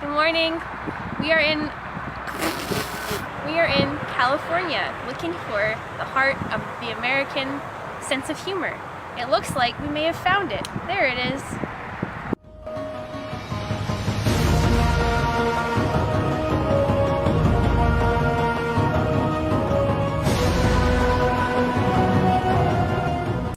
Good morning. We are in California, looking for the heart of the American sense of humor. It looks like we may have found it. There it is.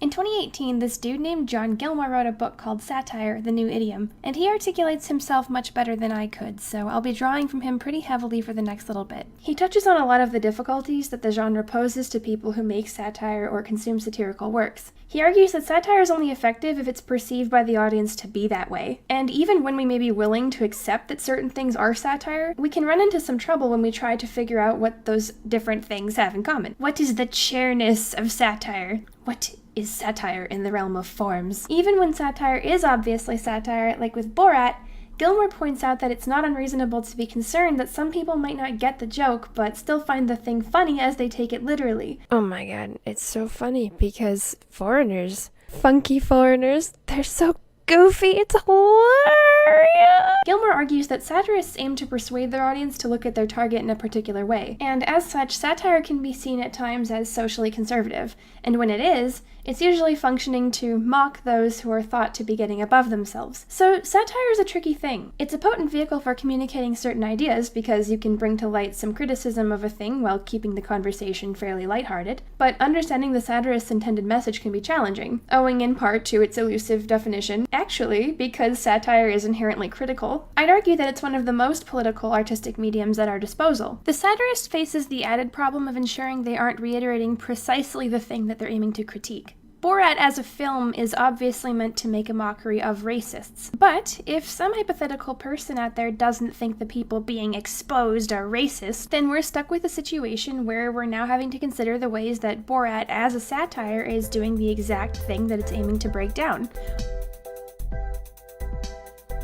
In 2018, this dude named John Gilmore wrote a book called Satire, the New Idiom, and he articulates himself much better than I could, so I'll be drawing from him pretty heavily for the next little bit. He touches on a lot of the difficulties that the genre poses to people who make satire or consume satirical works. He argues that satire is only effective if it's perceived by the audience to be that way, and even when we may be willing to accept that certain things are satire, we can run into some trouble when we try to figure out what those different things have in common. What is the chairness of satire? What is satire in the realm of forms? Even when satire is obviously satire, like with Borat, Gilmore points out that it's not unreasonable to be concerned that some people might not get the joke, but still find the thing funny as they take it literally. Oh my god, it's so funny because foreigners, funky foreigners, they're so goofy, it's hilarious! Gilmore argues that satirists aim to persuade their audience to look at their target in a particular way, and as such, satire can be seen at times as socially conservative, and when it is, it's usually functioning to mock those who are thought to be getting above themselves. So satire is a tricky thing. It's a potent vehicle for communicating certain ideas because you can bring to light some criticism of a thing while keeping the conversation fairly lighthearted, but understanding the satirist's intended message can be challenging, owing in part to its elusive definition. Actually, because satire is inherently critical, I'd argue that it's one of the most political artistic mediums at our disposal. The satirist faces the added problem of ensuring they aren't reiterating precisely the thing that they're aiming to critique. Borat as a film is obviously meant to make a mockery of racists. But if some hypothetical person out there doesn't think the people being exposed are racist, then we're stuck with a situation where we're now having to consider the ways that Borat as a satire is doing the exact thing that it's aiming to break down.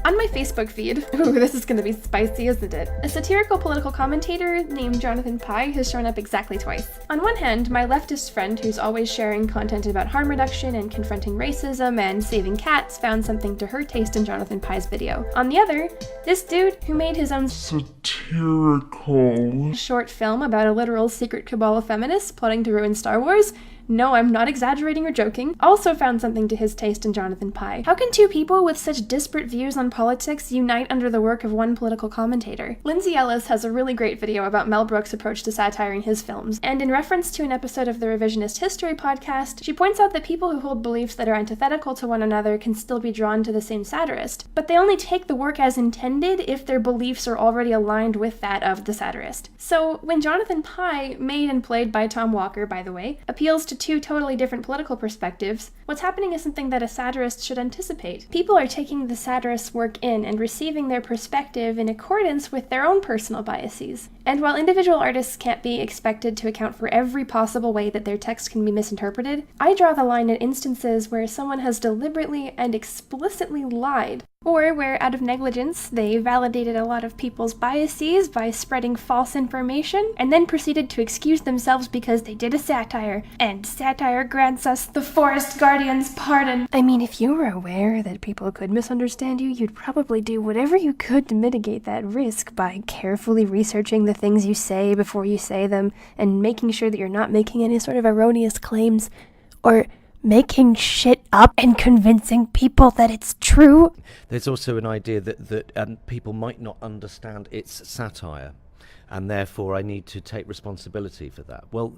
On my Facebook feed, ooh, this is gonna be spicy, isn't it? A satirical political commentator named Jonathan Pye has shown up exactly twice. On one hand, my leftist friend who's always sharing content about harm reduction and confronting racism and saving cats found something to her taste in Jonathan Pye's video. On the other, this dude who made his own satirical short film about a literal secret cabal of feminists plotting to ruin Star Wars, no, I'm not exaggerating or joking, also found something to his taste in Jonathan Pye. How can two people with such disparate views on politics unite under the work of one political commentator? Lindsay Ellis has a really great video about Mel Brooks' approach to satire in his films, and in reference to an episode of the Revisionist History podcast, she points out that people who hold beliefs that are antithetical to one another can still be drawn to the same satirist, but they only take the work as intended if their beliefs are already aligned with that of the satirist. So when Jonathan Pye, made and played by Tom Walker, by the way, appeals to two totally different political perspectives, what's happening is something that a satirist should anticipate. People are taking the satirist's work in and receiving their perspective in accordance with their own personal biases. And while individual artists can't be expected to account for every possible way that their text can be misinterpreted, I draw the line at instances where someone has deliberately and explicitly lied, or where, out of negligence, they validated a lot of people's biases by spreading false information, and then proceeded to excuse themselves because they did a satire, and satire grants us the Forest Guardian's pardon. I mean, if you were aware that people could misunderstand you, you'd probably do whatever you could to mitigate that risk by carefully researching the things you say before you say them, and making sure that you're not making any sort of erroneous claims, or making shit up and convincing people that it's true. There's also an idea that people might not understand it's satire, and therefore I need to take responsibility for that. Well,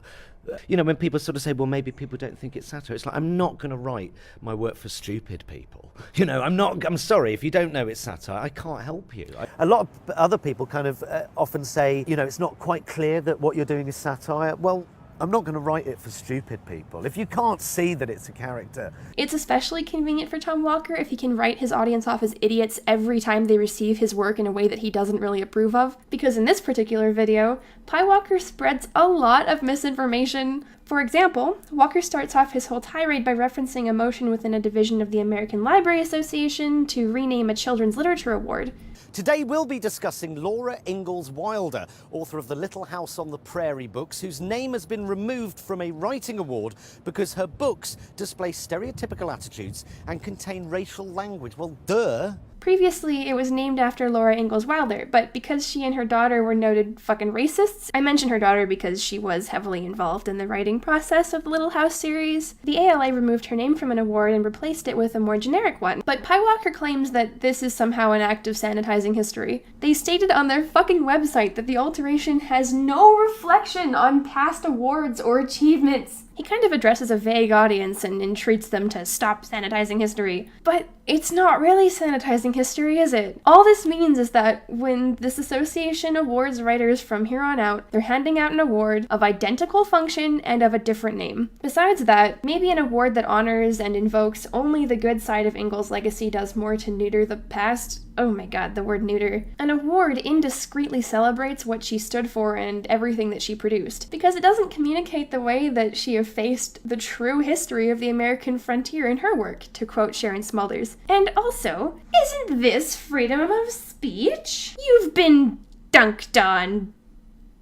you know, when people sort of say, well, maybe people don't think it's satire, it's like, I'm not going to write my work for stupid people. You know, I'm sorry, if you don't know it's satire, I can't help you. A lot of other people kind of often say, you know, it's not quite clear that what you're doing is satire. Well, I'm not going to write it for stupid people. If you can't see that it's a character. It's especially convenient for Tom Walker if he can write his audience off as idiots every time they receive his work in a way that he doesn't really approve of. Because in this particular video, Pye Walker spreads a lot of misinformation For example, Walker starts off his whole tirade by referencing a motion within a division of the American Library Association to rename a Children's Literature Award. Today we'll be discussing Laura Ingalls Wilder, author of the Little House on the Prairie books, whose name has been removed from a writing award because her books display stereotypical attitudes and contain racial language. Well, duh. Previously, it was named after Laura Ingalls Wilder, but because she and her daughter were noted fucking racists, I mention her daughter because she was heavily involved in the writing process of the Little House series, the ALA removed her name from an award and replaced it with a more generic one. But Pi Walker claims that this is somehow an act of sanitizing history. They stated on their fucking website that the alteration has no reflection on past awards or achievements. He kind of addresses a vague audience and entreats them to stop sanitizing history. But it's not really sanitizing history, is it? All this means is that when this association awards writers from here on out, they're handing out an award of identical function and of a different name. Besides that, maybe an award that honors and invokes only the good side of Ingalls' legacy does more to neuter the past. Oh my god, the word neuter. An award indiscreetly celebrates what she stood for and everything that she produced, because it doesn't communicate the way that she effaced the true history of the American frontier in her work, to quote Sharon Smulders. And also, isn't this freedom of speech? You've been dunked on,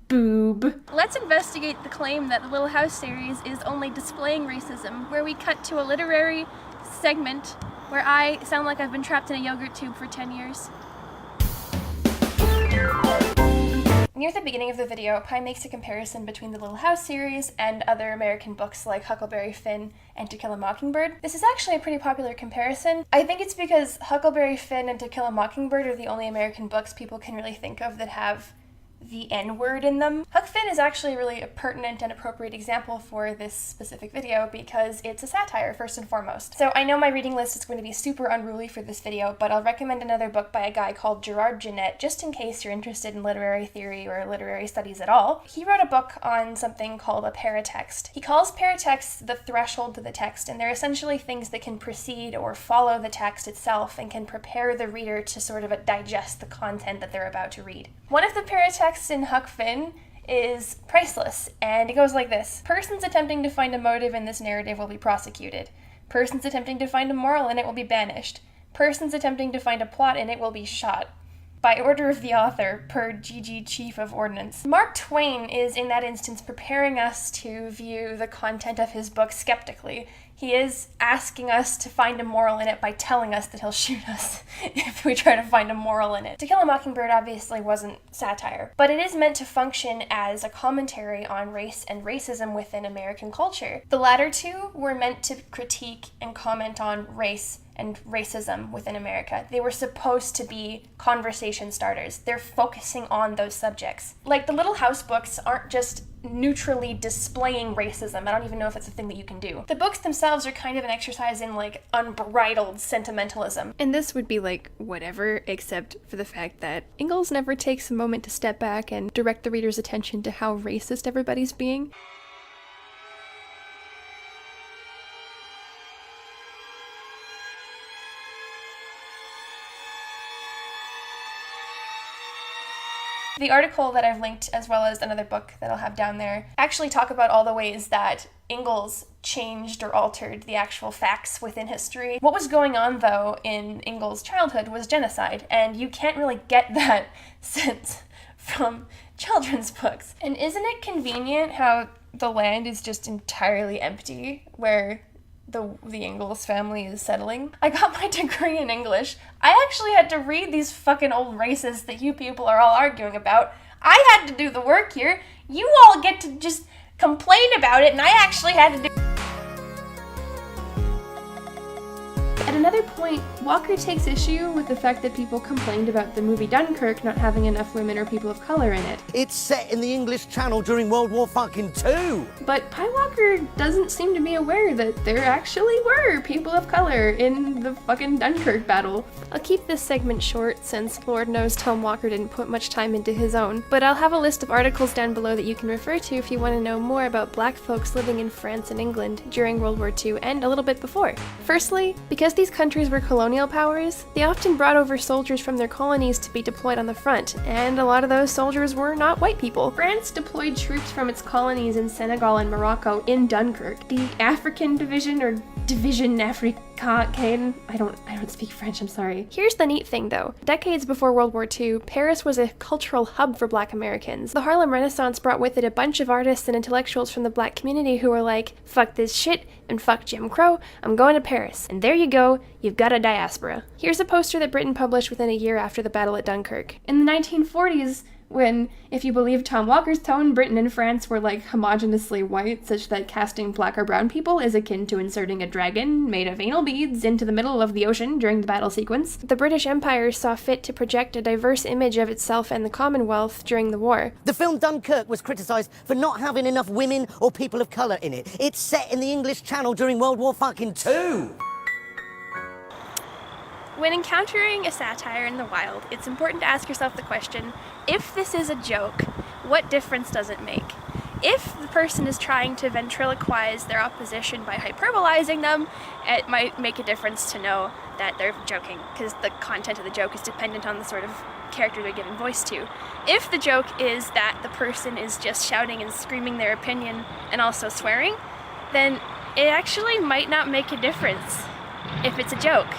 boob. Let's investigate the claim that the Little House series is only displaying racism, where we cut to a literary segment where I sound like I've been trapped in a yogurt tube for 10 years. Near the beginning of the video, Pi makes a comparison between the Little House series and other American books like Huckleberry Finn and To Kill a Mockingbird. This is actually a pretty popular comparison. I think it's because Huckleberry Finn and To Kill a Mockingbird are the only American books people can really think of that have the N-word in them. Huck Finn is actually really a pertinent and appropriate example for this specific video because it's a satire, first and foremost. So I know my reading list is going to be super unruly for this video, but I'll recommend another book by a guy called Gerrard just in case you're interested in literary theory or literary studies at all. He wrote a book on something called a paratext. He calls paratexts the threshold to the text, and they're essentially things that can precede or follow the text itself and can prepare the reader to sort of digest the content that they're about to read. One of the paratexts in Huck Finn is priceless, and it goes like this. Persons attempting to find a motive in this narrative will be prosecuted. Persons attempting to find a moral in it will be banished. Persons attempting to find a plot in it will be shot. By order of the author, per GG Chief of Ordnance. Mark Twain is, in that instance, preparing us to view the content of his book skeptically. He is asking us to find a moral in it by telling us that he'll shoot us if we try to find a moral in it. To Kill a Mockingbird obviously wasn't satire, but it is meant to function as a commentary on race and racism within American culture. The latter two were meant to critique and comment on race and racism within America. They were supposed to be conversation starters. They're focusing on those subjects. Like, the Little House books aren't just neutrally displaying racism. I don't even know if it's a thing that you can do. The books themselves are kind of an exercise in, like, unbridled sentimentalism. And this would be like whatever, except for the fact that Ingalls never takes a moment to step back and direct the reader's attention to how racist everybody's being. The article that I've linked, as well as another book that I'll have down there, actually talk about all the ways that Ingalls changed or altered the actual facts within history. What was going on, though, in Ingalls' childhood was genocide, and you can't really get that sense from children's books. And isn't it convenient how the land is just entirely empty, where the Ingalls family is settling? I got my degree in English. I actually had to read these fucking old races that you people are all arguing about. I had to do the work here. You all get to just complain about it, and I actually had to do... At another point, Walker takes issue with the fact that people complained about the movie Dunkirk not having enough women or people of color in it. It's set in the English Channel during World War II. But Pi Walker doesn't seem to be aware that there actually were people of color in the fucking Dunkirk battle. I'll keep this segment short since Lord knows Tom Walker didn't put much time into his own, but I'll have a list of articles down below that you can refer to if you want to know more about black folks living in France and England during World War II and a little bit before. Firstly, because these these countries were colonial powers, they often brought over soldiers from their colonies to be deployed on the front, and a lot of those soldiers were not white people. France deployed troops from its colonies in Senegal and Morocco in Dunkirk. The African Division, or Division Africaine, I don't speak French, I'm sorry. Here's the neat thing though. Decades before World War II, Paris was a cultural hub for Black Americans. The Harlem Renaissance brought with it a bunch of artists and intellectuals from the Black community who were like, fuck this shit and fuck Jim Crow, I'm going to Paris. And there you go, you've got a diaspora. Here's a poster that Britain published within a year after the Battle at Dunkirk. In the 1940s, when, if you believe Tom Walker's tone, Britain and France were like homogeneously white, such that casting black or brown people is akin to inserting a dragon made of anal beads into the middle of the ocean during the battle sequence. The British Empire saw fit to project a diverse image of itself and the Commonwealth during the war. The film Dunkirk was criticised for not having enough women or people of colour in it. It's set in the English Channel during World War II. When encountering a satire in the wild, it's important to ask yourself the question, if this is a joke, what difference does it make? If the person is trying to ventriloquize their opposition by hyperbolizing them, it might make a difference to know that they're joking, because the content of the joke is dependent on the sort of character they're giving voice to. If the joke is that the person is just shouting and screaming their opinion and also swearing, then it actually might not make a difference if it's a joke.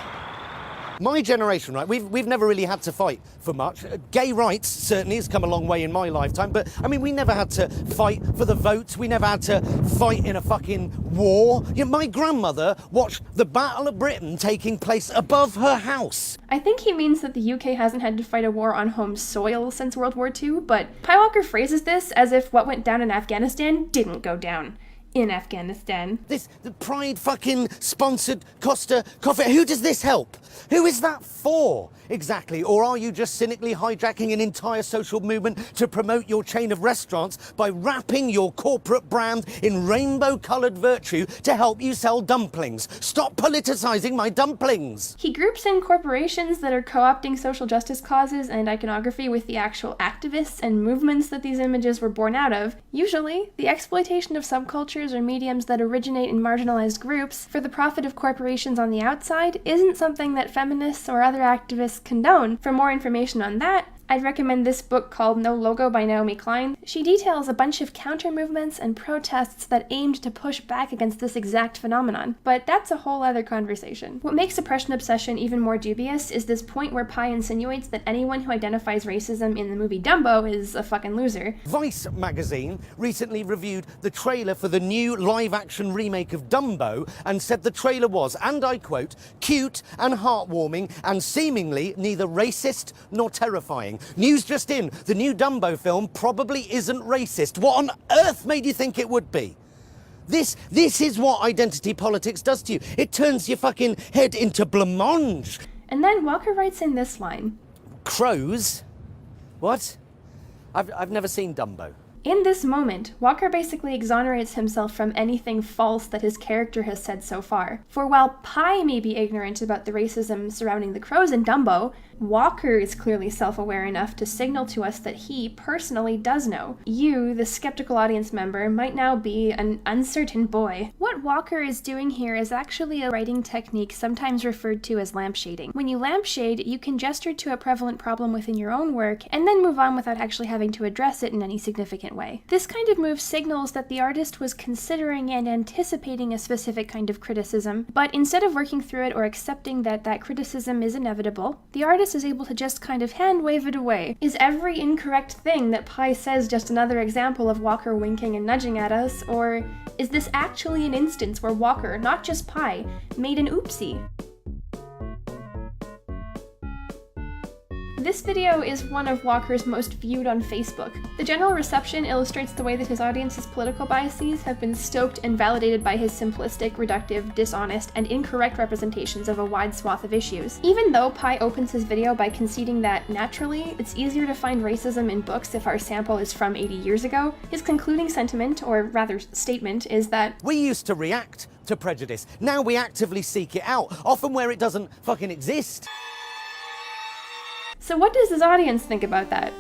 My generation, right, we've never really had to fight for much. Gay rights certainly has come a long way in my lifetime, but I mean, we never had to fight for the vote. We never had to fight in a fucking war. You know, my grandmother watched the Battle of Britain taking place above her house. I think he means that the UK hasn't had to fight a war on home soil since World War II, but Pi Walker phrases this as if what went down in Afghanistan didn't go down in Afghanistan. The Pride fucking sponsored Costa Coffee. Who does this help? Who is that for, exactly? Or are you just cynically hijacking an entire social movement to promote your chain of restaurants by wrapping your corporate brand in rainbow-coloured virtue to help you sell dumplings? Stop politicising my dumplings! He groups in corporations that are co-opting social justice causes and iconography with the actual activists and movements that these images were born out of. Usually, the exploitation of subcultures or mediums that originate in marginalized groups for the profit of corporations on the outside isn't something that feminists or other activists condone. For more information on that, I'd recommend this book called No Logo by Naomi Klein. She details a bunch of counter-movements and protests that aimed to push back against this exact phenomenon, but that's a whole other conversation. What makes oppression obsession even more dubious is this point where Pi insinuates that anyone who identifies racism in the movie Dumbo is a fucking loser. Vice magazine recently reviewed the trailer for the new live-action remake of Dumbo and said the trailer was, and I quote, cute and heartwarming and seemingly neither racist nor terrifying. News just in, the new Dumbo film probably isn't racist. What on earth made you think it would be? This is what identity politics does to you. It turns your fucking head into blancmange. And then Walker writes in this line. Crows? What? I've never seen Dumbo. In this moment, Walker basically exonerates himself from anything false that his character has said so far. For while Pi may be ignorant about the racism surrounding the crows in Dumbo, Walker is clearly self-aware enough to signal to us that he personally does know. You, the skeptical audience member, might now be an uncertain boy. What Walker is doing here is actually a writing technique sometimes referred to as lampshading. When you lampshade, you can gesture to a prevalent problem within your own work and then move on without actually having to address it in any significant way. This kind of move signals that the artist was considering and anticipating a specific kind of criticism, but instead of working through it or accepting that that criticism is inevitable, the artist is able to just kind of hand-wave it away. Is every incorrect thing that Pi says just another example of Walker winking and nudging at us, or is this actually an instance where Walker, not just Pi, made an oopsie? This video is one of Walker's most viewed on Facebook. The general reception illustrates the way that his audience's political biases have been stoked and validated by his simplistic, reductive, dishonest, and incorrect representations of a wide swath of issues. Even though Pi opens his video by conceding that, naturally, it's easier to find racism in books if our sample is from 80 years ago, his concluding sentiment, or rather statement, is that we used to react to prejudice. Now we actively seek it out, often where it doesn't fucking exist. So what does his audience think about that?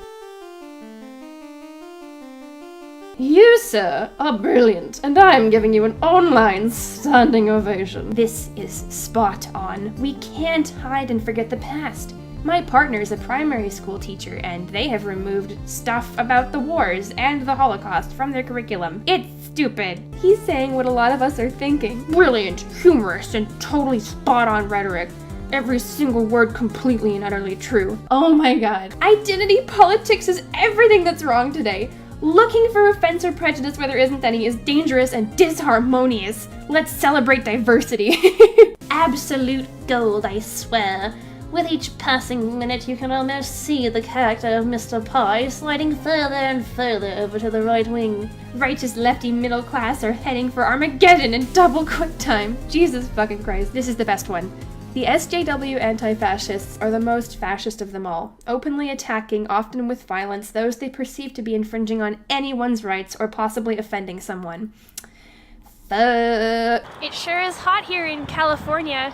You, sir, are brilliant, and I'm giving you an online standing ovation. This is spot on. We can't hide and forget the past. My partner is a primary school teacher, and they have removed stuff about the wars and the Holocaust from their curriculum. It's stupid. He's saying what a lot of us are thinking. Brilliant, humorous, and totally spot-on rhetoric. Every single word completely and utterly true. Oh my god. Identity politics is everything that's wrong today. Looking for offense or prejudice where there isn't any is dangerous and disharmonious. Let's celebrate diversity. Absolute gold, I swear. With each passing minute, you can almost see the character of Mr. Pye sliding further and further over to the right wing. Righteous lefty middle class are heading for Armageddon in double quick time. Jesus fucking Christ, this is the best one. The SJW anti-fascists are the most fascist of them all, openly attacking, often with violence, those they perceive to be infringing on anyone's rights or possibly offending someone. Fuck. It sure is hot here in California,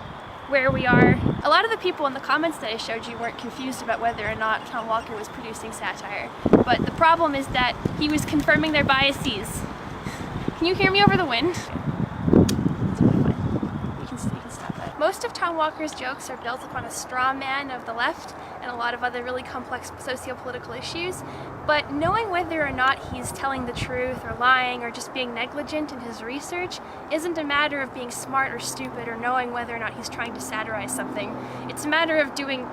where we are. A lot of the people in the comments that I showed you weren't confused about whether or not Tom Walker was producing satire, but the problem is that he was confirming their biases. Can you hear me over the wind? Most of Tom Walker's jokes are built upon a straw man of the left and a lot of other really complex socio-political issues, but knowing whether or not he's telling the truth or lying or just being negligent in his research isn't a matter of being smart or stupid or knowing whether or not he's trying to satirize something. It's a matter of doing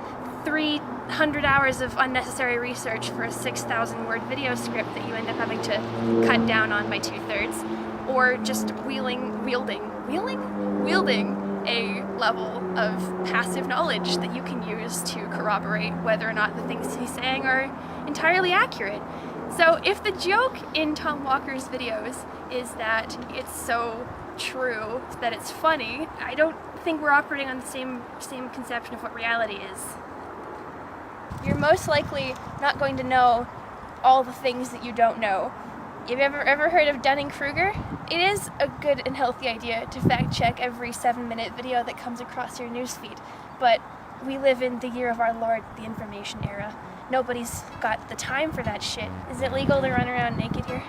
300 hours of unnecessary research for a 6,000 word video script that you end up having to cut down on by 2/3, or just wielding a level of passive knowledge that you can use to corroborate whether or not the things he's saying are entirely accurate. So if the joke in Tom Walker's videos is that it's so true that it's funny, I don't think we're operating on the same conception of what reality is. You're most likely not going to know all the things that you don't know. You've ever heard of Dunning-Kruger? It is a good and healthy idea to fact check every 7-minute video that comes across your newsfeed, but we live in the year of our Lord, the information era. Nobody's got the time for that shit. Is it legal to run around naked here?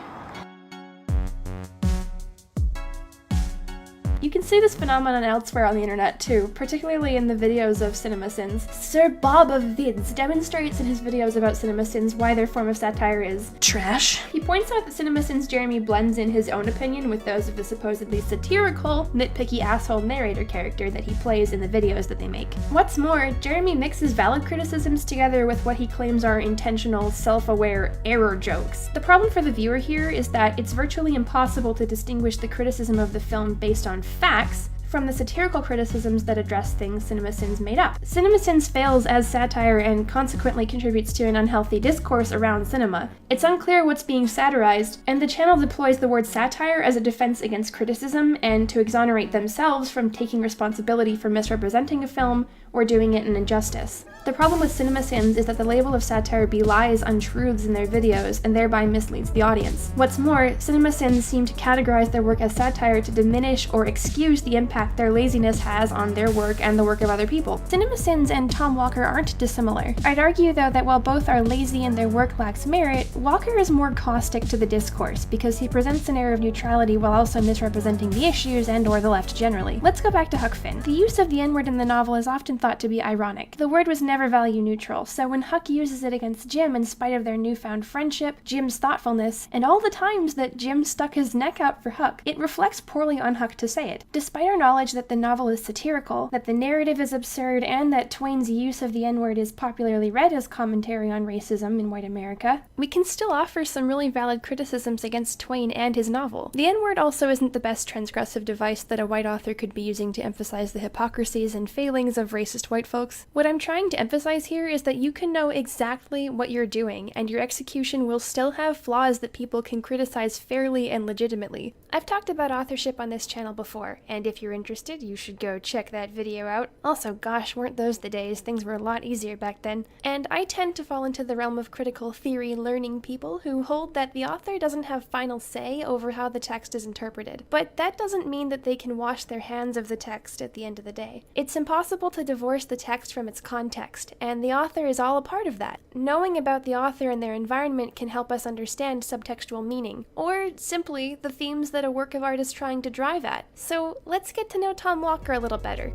You can see this phenomenon elsewhere on the internet too, particularly in the videos of CinemaSins. Sir Bob of Vids demonstrates in his videos about CinemaSins why their form of satire is trash. He points out that CinemaSins Jeremy blends in his own opinion with those of the supposedly satirical, nitpicky asshole narrator character that he plays in the videos that they make. What's more, Jeremy mixes valid criticisms together with what he claims are intentional, self-aware error jokes. The problem for the viewer here is that it's virtually impossible to distinguish the criticism of the film based on facts from the satirical criticisms that address things CinemaSins made up. CinemaSins fails as satire and consequently contributes to an unhealthy discourse around cinema. It's unclear what's being satirized, and the channel deploys the word satire as a defense against criticism and to exonerate themselves from taking responsibility for misrepresenting a film or doing it an injustice. The problem with CinemaSins is that the label of satire belies untruths in their videos and thereby misleads the audience. What's more, CinemaSins seem to categorize their work as satire to diminish or excuse the impact their laziness has on their work and the work of other people. CinemaSins and Tom Walker aren't dissimilar. I'd argue, though, that while both are lazy and their work lacks merit, Walker is more caustic to the discourse because he presents an air of neutrality while also misrepresenting the issues and/or the left generally. Let's go back to Huck Finn. The use of the N-word in the novel is often thought to be ironic. The word was never value neutral, so when Huck uses it against Jim in spite of their newfound friendship, Jim's thoughtfulness, and all the times that Jim stuck his neck out for Huck, it reflects poorly on Huck to say it. Despite our knowledge that the novel is satirical, that the narrative is absurd, and that Twain's use of the N-word is popularly read as commentary on racism in white America, we can still offer some really valid criticisms against Twain and his novel. The N-word also isn't the best transgressive device that a white author could be using to emphasize the hypocrisies and failings of racist white folks. What I'm trying to emphasize here is that you can know exactly what you're doing, and your execution will still have flaws that people can criticize fairly and legitimately. I've talked about authorship on this channel before, and if you're interested, you should go check that video out. Also, gosh, weren't those the days? Things were a lot easier back then. And I tend to fall into the realm of critical theory learning people who hold that the author doesn't have final say over how the text is interpreted. But that doesn't mean that they can wash their hands of the text at the end of the day. It's impossible to divorce divorce the text from its context, and the author is all a part of that. Knowing about the author and their environment can help us understand subtextual meaning, or simply the themes that a work of art is trying to drive at. So let's get to know Tom Walker a little better.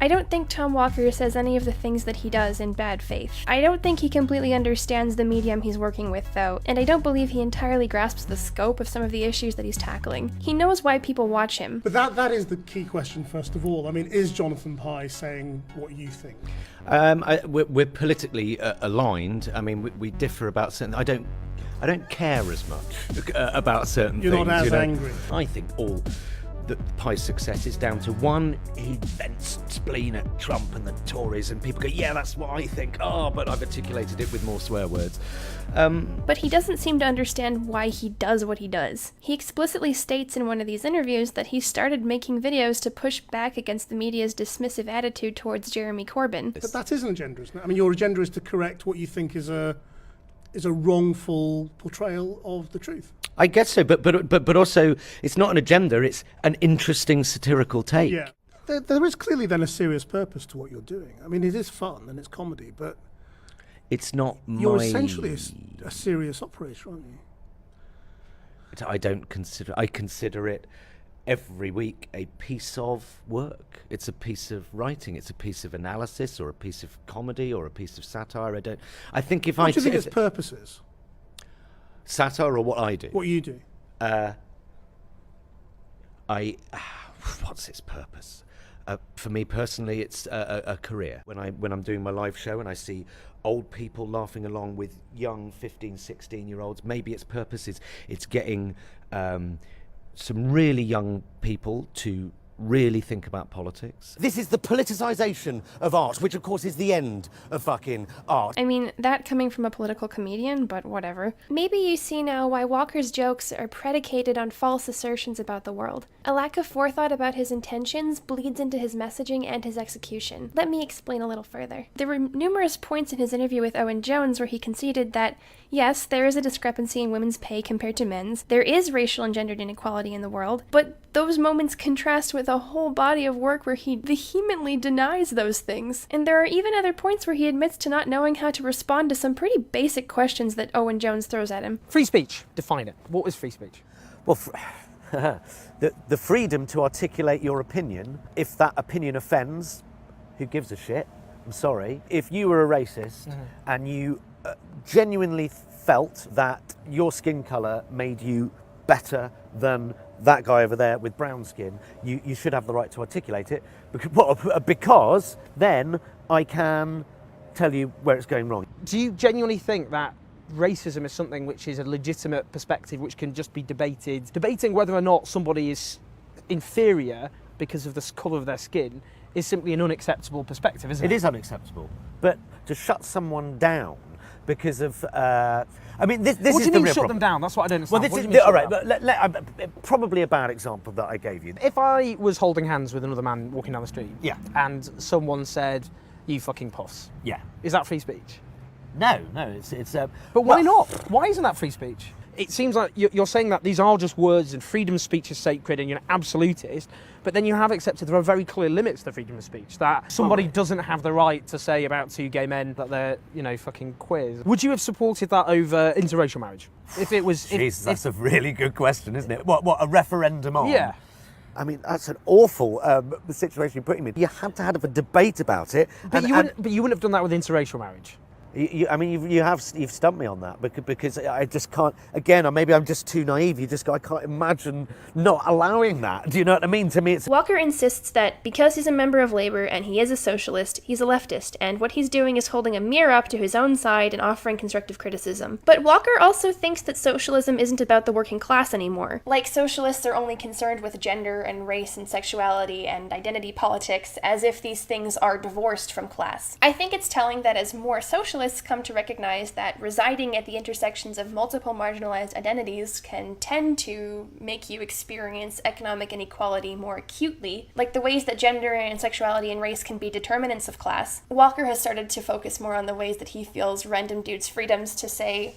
I don't think Tom Walker says any of the things that he does in bad faith. I don't think he completely understands the medium he's working with, though, and I don't believe he entirely grasps the scope of some of the issues that he's tackling. He knows why people watch him. But that is the key question, first of all. I mean, is Jonathan Pye saying what you think? We're politically aligned. I mean, we differ about certain... I don't care as much about certain You're things. You're not as angry. I think all... that Pye's success is down to one, he vents spleen at Trump and the Tories, and people go, yeah, that's what I think. Oh, but I've articulated it with more swear words. But he doesn't seem to understand why he does what he does. He explicitly states in one of these interviews that he started making videos to push back against the media's dismissive attitude towards Jeremy Corbyn. But that is an agenda, isn't it? I mean, your agenda is to correct what you think is a wrongful portrayal of the truth. I guess so, but also it's not an agenda, it's an interesting satirical take. Yeah. There is clearly then a serious purpose to what you're doing. I mean, it is fun and it's comedy, but it's not you're essentially a serious operator, aren't you? I consider it every week a piece of work. It's a piece of writing, it's a piece of analysis, or a piece of comedy, or a piece of satire. I think if what do you think its purpose is? Satire or what I do? What you do? What's its purpose? For me personally, it's a career. When I'm doing my live show and I see old people laughing along with young 15, 16-year-olds, maybe its purpose is it's getting some really young people to really think about politics. This is the politicisation of art, which of course is the end of fucking art. I mean, that coming from a political comedian, but whatever. Maybe you see now why Walker's jokes are predicated on false assertions about the world. A lack of forethought about his intentions bleeds into his messaging and his execution. Let me explain a little further. There were numerous points in his interview with Owen Jones where he conceded that, yes, there is a discrepancy in women's pay compared to men's, there is racial and gendered inequality in the world, but those moments contrast with a whole body of work where he vehemently denies those things. And there are even other points where he admits to not knowing how to respond to some pretty basic questions that Owen Jones throws at him. Free speech, define it. What is free speech? Well, the freedom to articulate your opinion. If that opinion offends, who gives a shit? I'm sorry. If you were a racist and you genuinely felt that your skin colour made you better than that guy over there with brown skin, you should have the right to articulate it, because then I can tell you where it's going wrong. Do you genuinely think that racism is something which is a legitimate perspective which can just be debated? Debating whether or not somebody is inferior because of the colour of their skin is simply an unacceptable perspective, isn't it? It is unacceptable. But to shut someone down because of... I mean, this what do is you the mean real shut problem. them down? That's what I don't understand. Well, What do you mean all shut right, them down? but probably a bad example that I gave you. If I was holding hands with another man walking down the street, Yeah. and someone said, "You fucking puffs," Yeah. is that free speech? No, it's. But why not? Why isn't that free speech? It seems like you're saying that these are just words and freedom of speech is sacred and you're an absolutist, but then you have accepted there are very clear limits to freedom of speech, that somebody doesn't have the right to say about two gay men that they're, fucking queers. Would you have supported that over interracial marriage? If it was... Jesus, that's a really good question, isn't it? What, a referendum on? Yeah. I mean, that's an awful situation you're putting me in. You had to have a debate about it. But you wouldn't have done that with interracial marriage. You've stumped me on that because I just can't. Again, maybe I'm just too naive. I can't imagine not allowing that. Do you know what I mean? To me, it's. Walker insists that because he's a member of Labour and he is a socialist, he's a leftist, and what he's doing is holding a mirror up to his own side and offering constructive criticism. But Walker also thinks that socialism isn't about the working class anymore. Like socialists are only concerned with gender and race and sexuality and identity politics, as if these things are divorced from class. I think it's telling that as more socialists come to recognize that residing at the intersections of multiple marginalized identities can tend to make you experience economic inequality more acutely, like the ways that gender and sexuality and race can be determinants of class. Walker has started to focus more on the ways that he feels random dudes' freedoms to say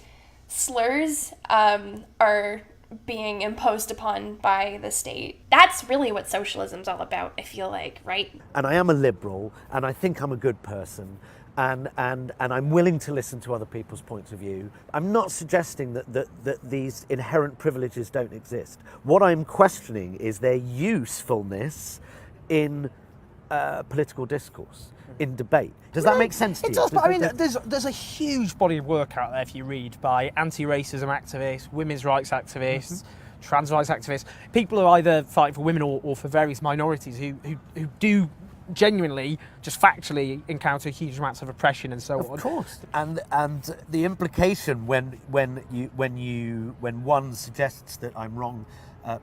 slurs are being imposed upon by the state. That's really what socialism's all about, I feel like, right? And I am a liberal, and I think I'm a good person, and I'm willing to listen to other people's points of view. I'm not suggesting that these inherent privileges don't exist. What I'm questioning is their usefulness in political discourse, in debate. Does that make sense to you? It does, but I mean, there's a huge body of work out there if you read by anti-racism activists, women's rights activists, trans rights activists, people who either fight for women or for various minorities who do genuinely, just factually encounter huge amounts of oppression and so on. Of course. And the implication when one suggests that I'm wrong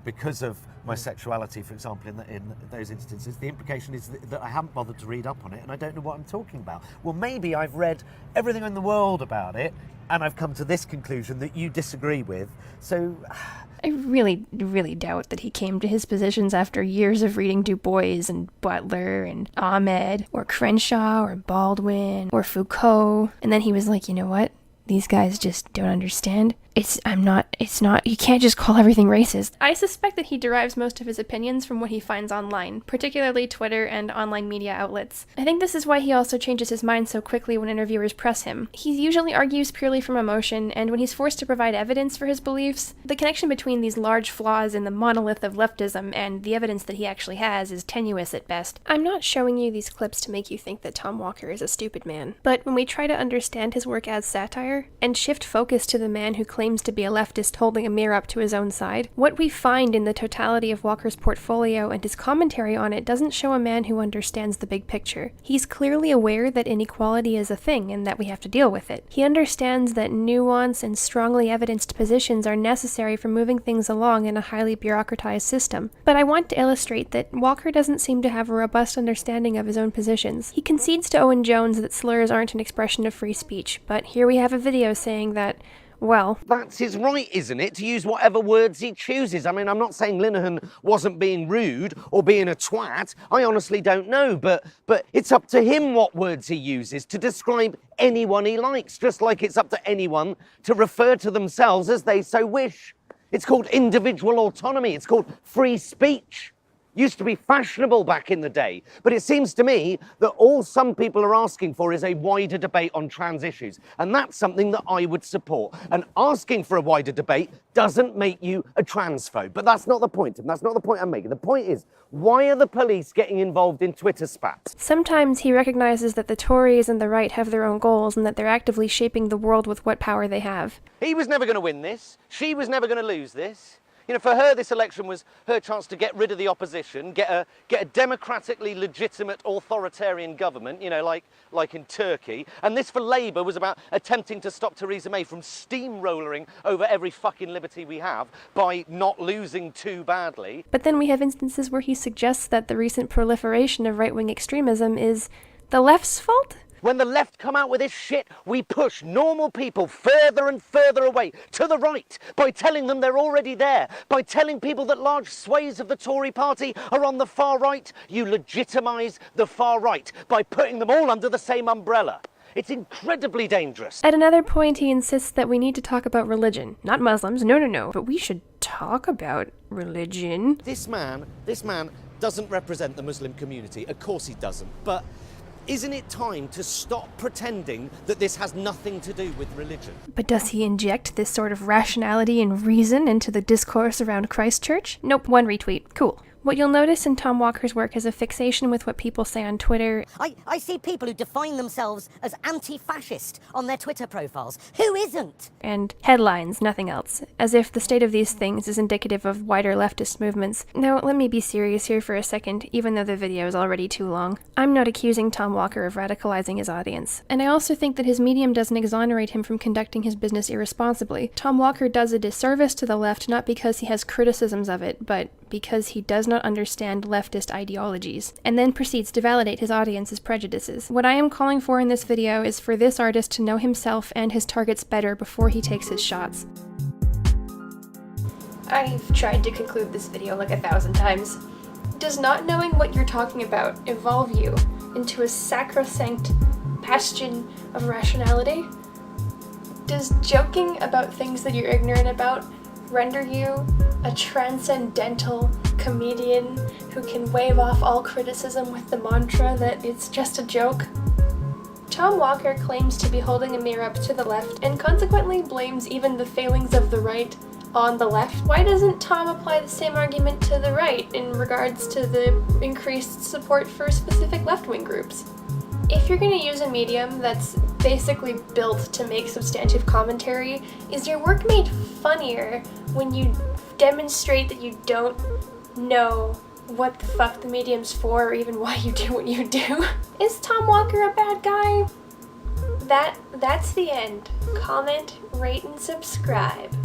because of my sexuality, for example, in those instances, the implication is that I haven't bothered to read up on it and I don't know what I'm talking about. Well, maybe I've read everything in the world about it and I've come to this conclusion that you disagree with. So I really, really doubt that he came to his positions after years of reading Du Bois and Butler and Ahmed or Crenshaw or Baldwin or Foucault, and then he was like, you know what? These guys just don't understand. You can't just call everything racist. I suspect that he derives most of his opinions from what he finds online, particularly Twitter and online media outlets. I think this is why he also changes his mind so quickly when interviewers press him. He usually argues purely from emotion, and when he's forced to provide evidence for his beliefs, the connection between these large flaws in the monolith of leftism and the evidence that he actually has is tenuous at best. I'm not showing you these clips to make you think that Tom Walker is a stupid man, but when we try to understand his work as satire, and shift focus to the man who claims to be a leftist holding a mirror up to his own side, what we find in the totality of Walker's portfolio and his commentary on it doesn't show a man who understands the big picture. He's clearly aware that inequality is a thing and that we have to deal with it. He understands that nuance and strongly evidenced positions are necessary for moving things along in a highly bureaucratized system. But I want to illustrate that Walker doesn't seem to have a robust understanding of his own positions. He concedes to Owen Jones that slurs aren't an expression of free speech, but here we have a video saying that, well, that's his right, isn't it, to use whatever words he chooses? I mean, I'm not saying Linehan wasn't being rude or being a twat. I honestly don't know, but it's up to him what words he uses to describe anyone he likes, just like it's up to anyone to refer to themselves as they so wish. It's called individual autonomy. It's called free speech. Used to be fashionable back in the day, but it seems to me that all some people are asking for is a wider debate on trans issues, and that's something that I would support. And asking for a wider debate doesn't make you a transphobe, but that's not the point, and that's not the point I'm making. The point is, why are the police getting involved in Twitter spats? Sometimes he recognizes that the Tories and the right have their own goals and that they're actively shaping the world with what power they have. He was never going to win this. She was never going to lose this. You know, for her, this election was her chance to get rid of the opposition, get a democratically legitimate authoritarian government, you know, like in Turkey. And this for Labour was about attempting to stop Theresa May from steamrolling over every fucking liberty we have by not losing too badly. But then we have instances where he suggests that the recent proliferation of right-wing extremism is the left's fault? When the left come out with this shit, we push normal people further and further away to the right by telling them they're already there, by telling people that large swathes of the Tory party are on the far right. You legitimise the far right by putting them all under the same umbrella. It's incredibly dangerous. At another point, he insists that we need to talk about religion. Not Muslims, no, but we should talk about religion. This man doesn't represent the Muslim community. Of course he doesn't, but isn't it time to stop pretending that this has nothing to do with religion? But does he inject this sort of rationality and reason into the discourse around Christchurch? Nope, 1 retweet. Cool. What you'll notice in Tom Walker's work is a fixation with what people say on Twitter. I see people who define themselves as anti-fascist on their Twitter profiles. Who isn't? And headlines, nothing else. As if the state of these things is indicative of wider leftist movements. Now, let me be serious here for a second, even though the video is already too long. I'm not accusing Tom Walker of radicalizing his audience. And I also think that his medium doesn't exonerate him from conducting his business irresponsibly. Tom Walker does a disservice to the left not because he has criticisms of it, but because he does not understand leftist ideologies, and then proceeds to validate his audience's prejudices. What I am calling for in this video is for this artist to know himself and his targets better before he takes his shots. I've tried to conclude this video like 1,000 times. Does not knowing what you're talking about evolve you into a sacrosanct bastion of rationality? Does joking about things that you're ignorant about render you a transcendental comedian who can wave off all criticism with the mantra that it's just a joke? Tom Walker claims to be holding a mirror up to the left and consequently blames even the failings of the right on the left. Why doesn't Tom apply the same argument to the right in regards to the increased support for specific left-wing groups? If you're going to use a medium that's basically built to make substantive commentary, is your work made funnier when you demonstrate that you don't know what the fuck the medium's for or even why you do what you do? Is Tom Walker a bad guy? That's the end. Comment, rate, and subscribe.